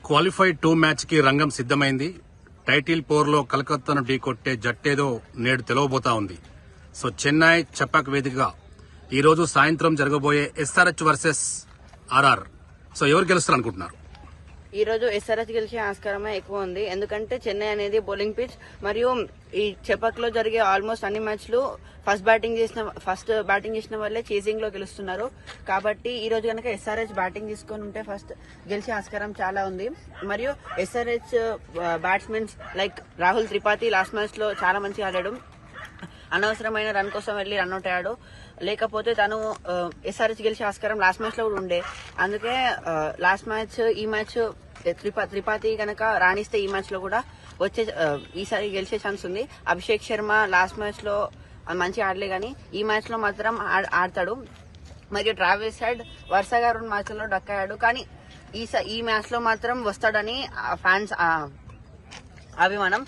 Qualified 2 match కి రంగం సిద్దమైంది. Title పోర్లో కలకత్తాను ఢీకొట్టే జట్టేదో నేడు తెలవబోతా ఉంది. సో చెన్నై చపాక్ వేదికగా ఈ రోజు సాయంత్రం జరగబోయే ఎస్ఆర్హెచ్ వర్సెస్ ఆర్ఆర్. సో ఎవరు గెలుస్తారు అనుకుంటున్నారు? ఈ రోజు ఎస్ఆర్హెచ్ గెలిచే ఆస్కారమే ఎక్కువ ఉంది. ఎందుకంటే చెన్నై అనేది బౌలింగ్ పిచ్ మరియు ఈ చెపాక్ లో జరిగే ఆల్మోస్ట్ అన్ని మ్యాచ్లు ఫస్ట్ బ్యాటింగ్ చేసిన వాళ్ళే చేసింగ్ లో గెలుస్తున్నారు. కాబట్టి ఈ రోజు కనుక ఎస్ఆర్హెచ్ బ్యాటింగ్ తీసుకొని ఉంటే ఫస్ట్ గెలిచే ఆస్కారం చాలా ఉంది. మరియు SRH batsmen like Rahul Tripathi last match లో చాలా మంచిగా ఆడాడు. అనవసరమైన రన్ కోసం వెళ్లి రన్అట్ అయ్యాడు. లేకపోతే తను ఎస్ఆర్హెచ్ గెలిచే ఆస్కారం లాస్ట్ మ్యాచ్ లో కూడా ఉండే. అందుకే లాస్ట్ మ్యాచ్ ఈ మ్యాచ్ త్రిపాఠి కనుక రాణిస్తే ఈ మ్యాచ్ లో కూడా ఈసారి గెలిచే ఛాన్స్ ఉంది. అభిషేక్ శర్మ లాస్ట్ మ్యాచ్ లో మంచిగా ఆడలే గానీ ఈ మ్యాచ్ లో మాత్రం ఆడతాడు. మరియు ట్రావిస్ హెడ్ వరుసగా 2 మ్యాచ్లలో డక్కయ్యాడు. కానీ ఈ మ్యాచ్ లో మాత్రం వస్తాడని ఫ్యాన్స్ అభిమానం.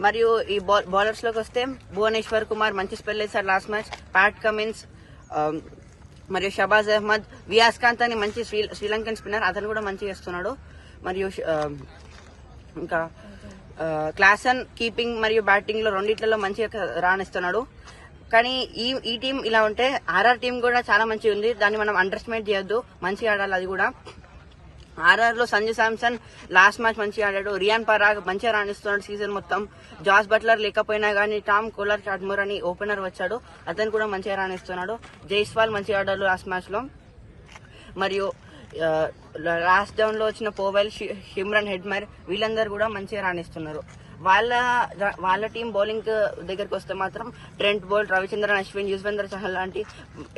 మరియు ఈ బౌలర్స్ లోకి వస్తే భువనేశ్వర్ కుమార్ మంచి స్పెల్ వేశాడు లాస్ట్ మ్యాచ్. ప్యాట్ కమిన్స్ మరియు షబాజ్ అహ్మద్, వియాస్ ఖాన్ అని మంచి శ్రీలంకన్ స్పిన్నర్, అతను కూడా మంచిగా వేస్తున్నాడు. మరియు ఇంకా క్లాసన్ కీపింగ్ మరియు బ్యాటింగ్ లో రెండిట్లలో మంచిగా రాణిస్తున్నాడు. కానీ ఈ టీం ఇలా ఉంటే ఆర్ఆర్ టీం కూడా చాలా మంచిగా ఉంది. దాన్ని మనం అండర్ ఎస్టిమేట్ చేయొద్దు. మంచిగా ఆడాలి. అది కూడా ఆర్ఆర్ లో సంజు శాంసన్ లాస్ట్ మ్యాచ్ మంచిగా ఆడాడు. రియాన్ పరాగ్ మంచిగా రాణిస్తున్నాడు సీజన్ మొత్తం. జాస్ బట్లర్ లేకపోయినా గానీ టామ్ కోలర్ చాట్మోర్ అని ఓపెనర్ వచ్చాడు, అతను కూడా మంచిగా రాణిస్తున్నాడు. జైస్వాల్ మంచిగా ఆడాడు లాస్ట్ మ్యాచ్ లో. మరియు లాస్ట్ డౌన్ లో వచ్చిన పోవెల్, షిమ్రన్ హెడ్మర్ వీళ్ళందరూ కూడా మంచిగా రాణిస్తున్నారు. వాళ్ళ టీం బౌలింగ్ దగ్గరికి వస్తే మాత్రం ట్రెంట్ బోల్ట్, రవిచంద్రన్ అశ్విన్, యుజ్వేంద్ర చహల్ లాంటి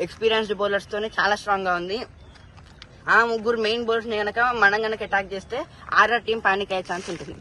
ఎక్స్పీరియన్స్డ్ బౌలర్స్ తోనే చాలా స్ట్రాంగ్ గా ఉంది. ఆ ముగ్గురు మెయిన్ బౌలర్స్ ని మనం గనక అటాక్ చేస్తే ఆర్ఆర్ టీం పానిక్ అయ్యే ఛాన్స్ ఉంటుంది.